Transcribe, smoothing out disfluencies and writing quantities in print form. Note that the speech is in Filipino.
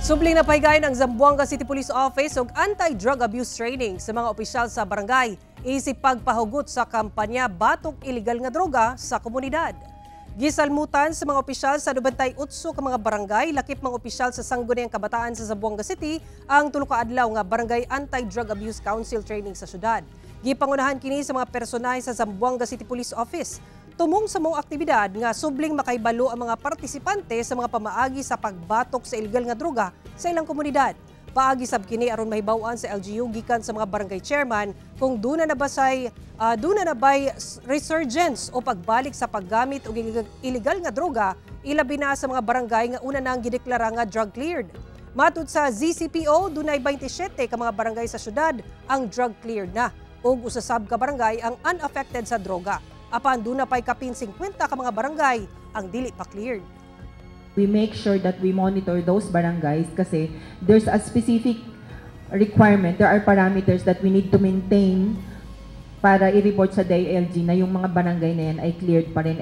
Subling na pahigayon ang Zamboanga City Police Office og anti-drug abuse training sa mga opisyal sa barangay isip pagpahugot sa kampanya Batok Iligal nga Droga sa komunidad. Gisalmutan sa mga opisyal sa 98 ka mga barangay, lakip mga opisyal sa Sangguniang Kabataan sa Zamboanga City ang tulo ka adlaw nga Barangay Anti-Drug Abuse Council training sa syudad. Gipangunahan kini sa mga personahe sa Zamboanga City Police Office. Tumong sa mga aktibidad nga subling makaibalo ang mga partisipante sa mga pamaagi sa pagbatok sa illegal nga droga sa ilang komunidad. Paagi sab kini aron mahibaw-an sa LGU gikan sa mga barangay chairman kung duna na bay resurgence o pagbalik sa paggamit og illegal nga droga ilabi na sa mga barangay nga una nang gideklara nga drug cleared. Matud sa ZCPO, dunay 27 ka mga barangay sa syudad ang drug cleared na ug usasab ka barangay ang unaffected sa droga. Apan duna pay kapin 50 ka mga barangay ang dili pa cleared. We make sure that we monitor those barangays kasi there's a specific requirement, there are parameters that we need to maintain para i-report sa DILG na yung mga barangay na yan ay cleared pa rin.